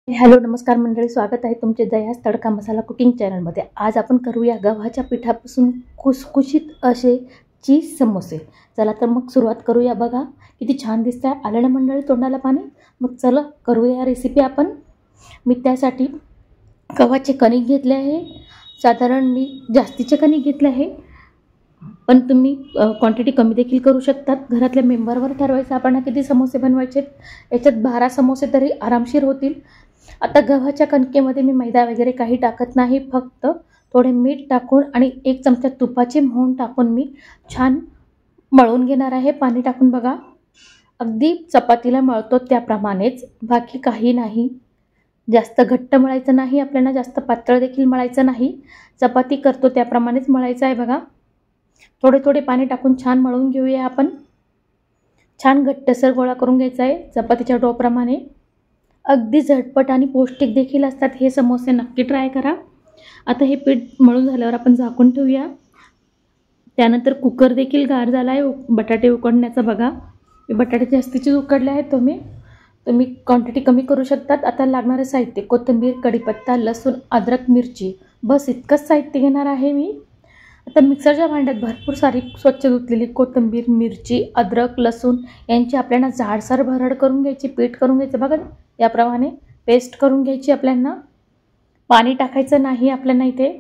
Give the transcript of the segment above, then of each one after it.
Hello नमस्कार मंडळी, स्वागत आहे तुमचे दयास तडका मसाला कुकिंग चॅनलमध्ये। आज आपण करूया गव्हाच्या पिठापासून खुसखुशीत असे चीज समोसे। चला तर मग सुरुवात करूया। बघा किती छान दिसतंय, आलं ना मंडळी तोंडाला पाणी। मग चला करूया रेसिपी आपण। मी त्यासाठी गव्हाचे कणिक घेतले आहे, साधारण मी जास्तीचे कणिक घेतले आहे, पण तुम्ही क्वांटिटी कमी देखील करू शकतात। घरातल्या मेंबरवर ठरवायचं आपण किती समोसे बनवायचे। याच्यात 12 समोसे तरी आरामशीर होतील। आता गव्हाच्या कणकेमध्ये मी मैदा वगैरे काही टाकत नाही, फक्त थोडे मीठ टाकून आणि 1 चमचा तुपाचे मोहन टाकून मी छान मळून घेणार आहे। पाणी टाकून बघा, अगदी चपातीला मळतो त्याप्रमाणेच, बाकी काही नाही। जास्त घट्ट मळायचं नाही आपल्याला, जास्त पातळ देखील मळायचं नाही। चपाती करतो त्याप्रमाणेच मळायचं आहे। बघा थोडे थोडे पाणी टाकून छान मळून घेऊया आपण। छान घट्टसर गोळा करून घ्यायचा आहे चपातीच्या डोप्रमाणे। अगदी झटपट आणि पौष्टिक देखील असतात हे समोसे, नक्की ट्राय करा। आता हे पीठ मळून झाल्यावर आपण झाकून ठेवूया। त्यानंतर कुकर देखील गार झाला आहे बटाटे उकडण्याचा। बघा मी बटाटे जास्तीचे उकडले आहेत, तुम्ही क्वांटिटी कमी करू शकतात। आता लागणारे साहित्य: कोथिंबीर, कढीपत्ता, लसूण, अद्रक, मिरची, बस इतकंच साहित्य घेणार आहे मी। आता मिक्सरच्या भांड्यात भरपूर सारी स्वच्छ धुतलेली कोथिंबीर, मिरची, अद्रक, लसूण यांची आपल्याला जाडसर भरड करून घ्यायची, पीठ करून घ्यायचं। बघा याप्रमाणे पेस्ट करून घ्यायची आपल्याला, पाणी टाकायचं नाही आपल्याला इथे।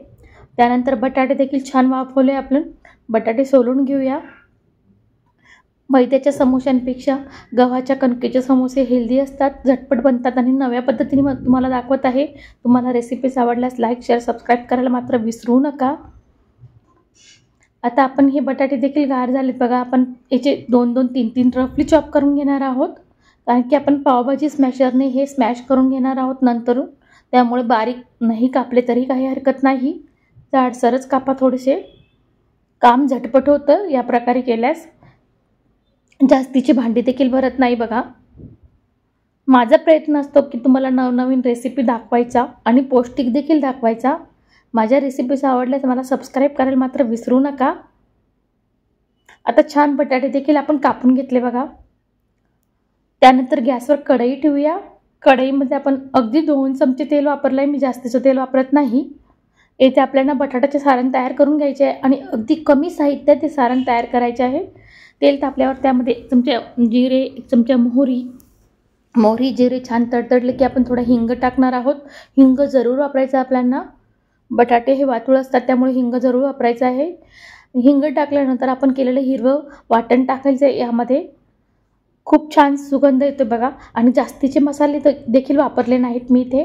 त्यानंतर बटाटे देखील छान वाफवले आपण, बटाटे सोलून घेऊया। मैद्याच्या समोस्यांपेक्षा गव्हाच्या कणकेचे समोसे हेल्दी असतात, झटपट बनतात आणि नव्या पद्धतीने तुम्हाला दाखवत आहे। तुम्हाला रेसिपीज आवडल्यास लाईक, शेअर, सबस्क्राईब करायला मात्र विसरू नका। आता आपण हे बटाटे देखील गार झालेत बघा, आपण याचे 2-2, 3-3 रफली चॉप करून घेणार आहोत, कारण की आपण पावभाजी स्मॅशरने हे स्मॅश करून घेणार आहोत नंतर। त्यामुळे बारीक नाही कापले तरी काही हरकत नाही, जाडसरच कापा थोडेसे, काम झटपट होतं या प्रकारे केल्यास। जास्तीची भांडी देखील भरत नाही। बघा माझा प्रयत्न असतो की तुम्हाला नवनवीन रेसिपी दाखवायचा आणि पौष्टिक देखील दाखवायचा। माझ्या रेसिपीज आवडल्यास मला सबस्क्राईब करायला मात्र विसरू नका। आता छान बटाटे देखील आपण कापून घेतले बघा। त्यानंतर गॅसवर कढई ठेवूया। कढईमध्ये आपण अगदी 2 चमचे तेल वापरलंय, मी जास्तीचं तेल वापरत नाही। येथे आपल्याला बटाट्याचे सारण तयार करून घ्यायचे आहे आणि अगदी कमी साहित्यात ते सारण तयार करायचे आहे। तेल तापल्यावर त्यामध्ये 1 चमचा जिरे, 1 चमचा मोहरी, जिरे छान तडतडले की आपण थोडा हिंग टाकणार आहोत। हिंग जरूर वापरायचं आपल्याला, बटाटे हे वातुळ असतात त्यामुळे हिंग जरूर वापरायचं आहे। हिंग टाकल्यानंतर आपण केलेलं हिरवं वाटण टाकायचं यामध्ये, खूप छान सुगंध येतो बघा। आणि जास्तीचे मसाले देखील वापरले नाहीत मी इथे।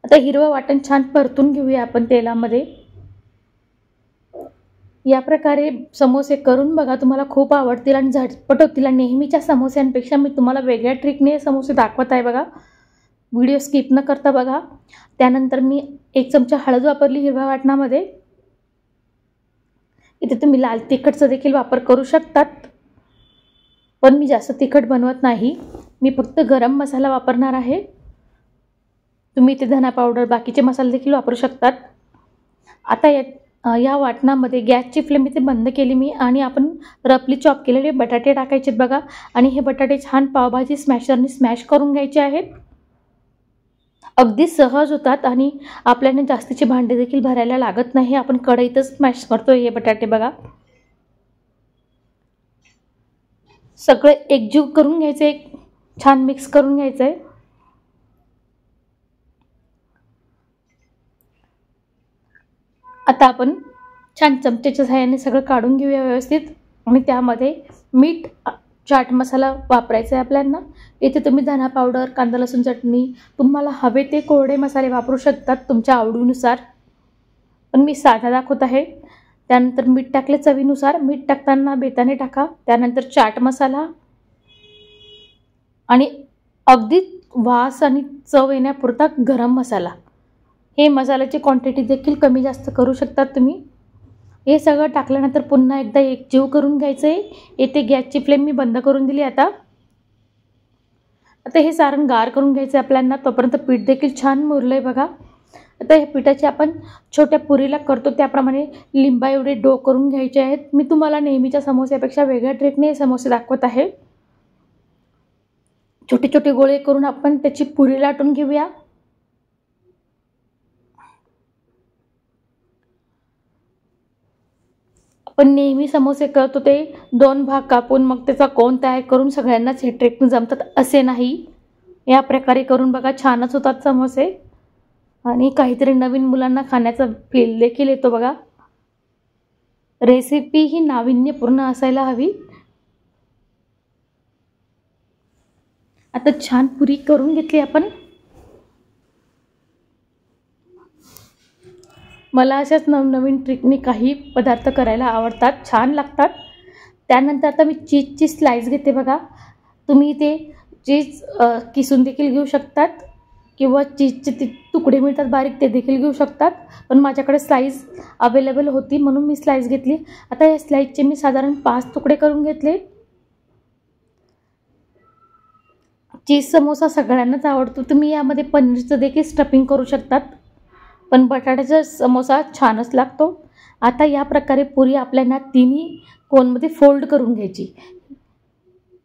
आता हिरवं वाटण छान परतून घेऊया आपण तेलामध्ये। या प्रकारे समोसे करून बघा, तुम्हाला खूप आवडतील आणि झटपट होतील। आणि नेहमीच्या समोस्यांपेक्षा मी तुम्हाला वेगळ्या ट्रिकने समोसे दाखवत आहे बघा, व्हिडिओ स्किप न करता बघा। त्यानंतर मी 1 चमचा हळद वापरली हिरव्या वाटणामध्ये। इथे तुम्ही लाल तिखटचा देखील वापर करू शकतात, पण मी जास्त तिखट बनवत नाही, मी फक्त गरम मसाला वापरणार आहे। तुम्ही इथे धना पावडर, बाकीचे मसाले देखील वापरू शकतात। आता या वाटणामध्ये गॅसची फ्लेम इथे बंद केली मी आणि आपण रफली चॉप केलेले बटाटे टाकायचे बघा। आणि हे बटाटे छान पावभाजी स्मॅशरने स्मॅश करून घ्यायचे आहेत। अगदी सहज होतात आणि आपल्याला जास्तीची भांडी देखील भरायला लागत नाही, आपण कढईतच स्मॅश करतोय हे बटाटे बघा। सगळे एकजीव करून घ्यायचे, छान मिक्स करून घ्यायचंय। आता आपण छान चमच्याच्या सहाय्याने सगळं काढून घेऊया व्यवस्थित आणि त्यामध्ये मीठ, चाट मसाला वापरायचा आहे आपल्याला। इथे तुम्ही धना पावडर, कांदा लसूण चटणी, तुम्हाला हवे ते कोरडे मसाले वापरू शकतात तुमच्या आवडीनुसार, पण मी साधा दाखवत आहे। त्यानंतर मीठ टाकले चवीनुसार, मीठ टाकताना बेताने टाका। त्यानंतर चाट मसाला आणि अगदी वास आणि चव येण्यापुरता गरम मसाला। हे मसाल्याची क्वांटिटी देखील कमी जास्त करू शकतात तुम्ही। हे सगळं टाकल्यानंतर पुन्हा एकदा एकजीव करून घ्यायचं आहे। येथे गॅसची फ्लेम मी बंद करून दिली। आता हे सारण गार करून घ्यायचं आपल्याला, तोपर्यंत पीठ देखील छान मुरलंय बघा। आता या पिठाची आपण छोट्या पुरीला करतो त्याप्रमाणे लिंबा एवढे डो करून घ्यायचे आहेत। मी तुम्हाला नेहमीच्या समोस्यापेक्षा वेगळ्या ट्रिकने हे समोसे दाखवत आहे। छोटे छोटे गोळे करून आपण त्याची पुरी लाटून घेऊया। आपण नेहमी समोसे करतो ते 2 भाग कापून मग त्याचा कोन तयार करून सगळ्यांनाच हे ट्रिकने जमतात असे नाही। या प्रकारे करून बघा, छानच होतात समोसे आणि काहीतरी नवीन मुलांना खाण्याचा फील देखील येतो बघा। रेसिपी ही नाविन्यपूर्ण असायला हवी। आता छान पुरी करून घेतली आपण। मला अशाच नवनवीन ट्रिकने काही पदार्थ करायला आवडतात, छान लागतात। त्यानंतर आता मी चीजची स्लाइस घेते बघा। तुम्ही ते चीज किसून देखील घेऊ शकतात किंवा चीजचे तुकडे मिळतात बारीक, ते देखील घेऊ शकतात, पण माझ्याकडे स्लाइस अवेलेबल होती म्हणून मी स्लाइस घेतली। आता या स्लाइसचे मी साधारण 5 तुकडे करून घेतले। चीज समोसा सगळ्यांनाच आवडतो, तुम्ही यामध्ये पनीरचं देखील स्टफिंग करू शकतात, पण बटाट्याचा समोसा छानच लागतो। आता या प्रकारे पुरी आपल्याला तिन्ही कोनमध्ये फोल्ड करून घ्यायची।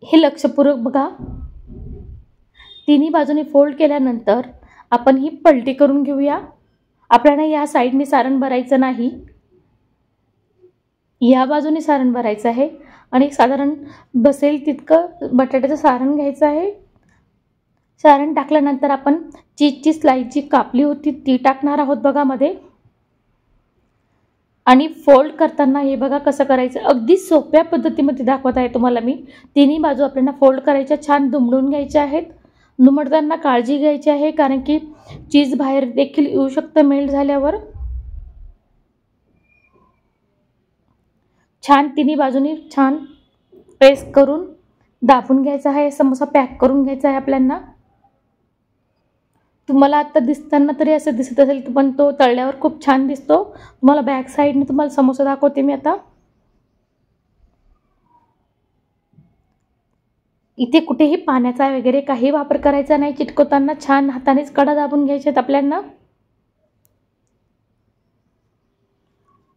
हे लक्षपूर्वक बघा। तिन्ही बाजूने फोल्ड केल्यानंतर आपण ही पलटी करून घेऊया। आपल्याला या साइडने सारण भरायचं नाही, या बाजूने सारण भरायचं आहे आणि साधारण बसेल तितकं बटाट्याचं सारण घ्यायचं आहे। सारण टाकल्यानंतर आपण चीजची स्लाइस जी कापली होती ती टाकणार आहोत बघा मध्ये, आणि फोल्ड करताना हे बघा कसं करायचं, अगदी सोप्या पद्धतीमध्ये दाखवत आहे तुम्हाला मी। तिन्ही बाजू आपल्याला फोल्ड करायच्या, छान दुमडून घ्यायच्या आहेत। दुमडताना काळजी घ्यायची आहे कारण की चीज बाहेर देखील येऊ शकतं मेल्ट झाल्यावर। छान तिन्ही बाजूनी छान प्रेस करून दाबून घ्यायचा आहे। समोसा पॅक करून घ्यायचा आहे आपल्याला। तुम्हाला आता दिसताना तरी असं दिसत असेल, पण तो तळल्यावर खूप छान दिसतो। तुम्हाला बॅक साइडने तुम्हाला समोसा दाखवते मी आता। इथे कुठेही पाण्याचा वगैरे काही वापर करायचा नाही, चिटकवताना छान हातानेच कडा दाबून घ्यायचे आहेत आपल्याला।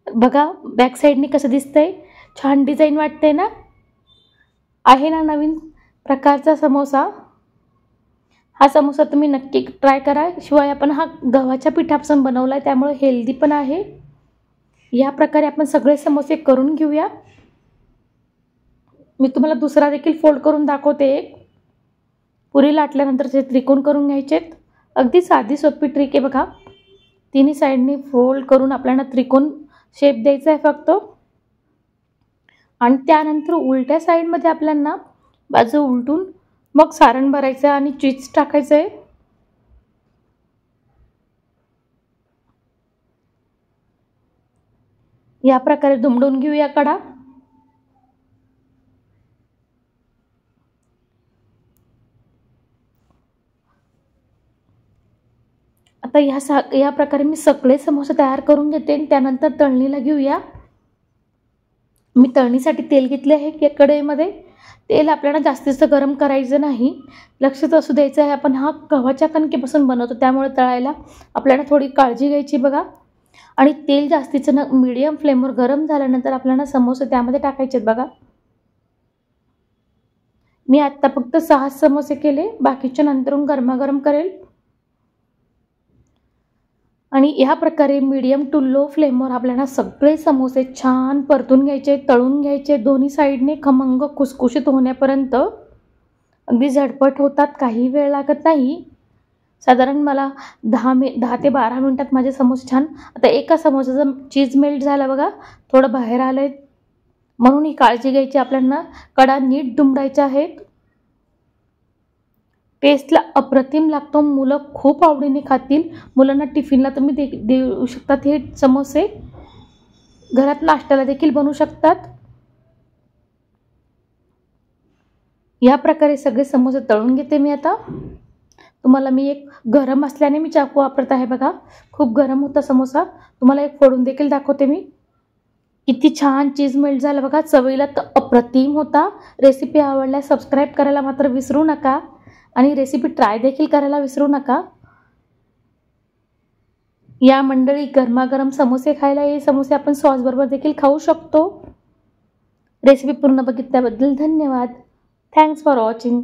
बघा बॅक साइडने कसं दिसतंय, छान डिझाइन वाटते ना, आहे ना नवीन प्रकारचा समोसा। हा समोसा तुम्ही नक्की ट्राय करा। शिवाय आपण हा गव्हाच्या पिठापासून बनवलाय त्यामुळे हेल्दी पण आहे। या प्रकारे आपण सगळे समोसे करून घेऊया। मी तुम्हाला दुसरा देखील फोल्ड करून दाखवते। एक पुरी लाटल्यानंतर ते त्रिकोण करून घ्यायचेत। अगदी साधी सोपी ट्रिक आहे बघा। तिन्ही साइडने फोल्ड करून आपल्याला त्रिकोण शेप द्यायचा आहे फक्त, आणि त्यानंतर उलट्या साइडमध्ये आपल्याला बाजू उलटून मग सारण भरायचं आणि चीज टाकायचं आहे। या प्रकारे दुमडून घेऊया कडा। आता या प्रकारे मी सगळे समोसे तयार करून घेते आणि त्यानंतर तळणीला घेऊया। मी तळणीसाठी तेल घेतले आहे कढईमध्ये। तेल आपल्याला जास्तीचं गरम करायचं नाही, लक्षात असू द्यायचं आहे आपण हा गव्हाच्या कणकेपासून बनवतो त्यामुळे तळायला आपल्याला थोडी काळजी घ्यायची बघा। आणि तेल जास्तीचं मीडियम फ्लेमवर गरम झाल्यानंतर आपल्याला समोसे त्यामध्ये टाकायचे आहेत बघा। मी आता फक्त 6 समोसे केले, बाकीच्या नंतरून गरमागरम करेल। आणि या प्रकारे मीडियम टू लो फ्लेमवर आपल्याला सगळे समोसे छान परतून घ्यायचे, तळून घ्यायचे, दोन्ही साइडने खमंग खुसखुशीत होण्यापर्यंत। अगदी झटपट होतात, काही वेळ लागत नाही। साधारण मला 10 ते 12 मिनिटात माझे समोसे छान। आता एका समोसाचं चीज मेल्ट झालं बघा, थोडं बाहेर आलंय म्हणून ही काळजी घ्यायची आपल्याला। कडा नीट दुमडायच्या आहेत। टेस्टला अप्रतिम लागतो, मुलं खूप आवडीने खातील। मुलांना टिफिनला तुम्ही देऊ शकतात हे समोसे, घरात नाश्त्याला देखील बनवू शकतात। या प्रकारे सगळे समोसे तळून घेते मी आता। तुम्हाला मी एक गरम असल्याने मी चाकू वापरत आहे बघा, खूप गरम होता समोसा। तुम्हाला एक फोडून देखील दाखवते मी। किती छान चीज मेल्ट झालं बघा, चवीला तर अप्रतिम होता। रेसिपी आवडल्यास सबस्क्राइब करायला मात्र विसरू नका आणि रेसिपी ट्राय देखील करायला विसरू नका। या मंडळी गरमागरम समोसे खायला, हे समोसे आपण सॉस बरोबर देखील खाऊ शकतो। रेसिपी पूर्ण बघितल्याबद्दल धन्यवाद। Thanks for watching.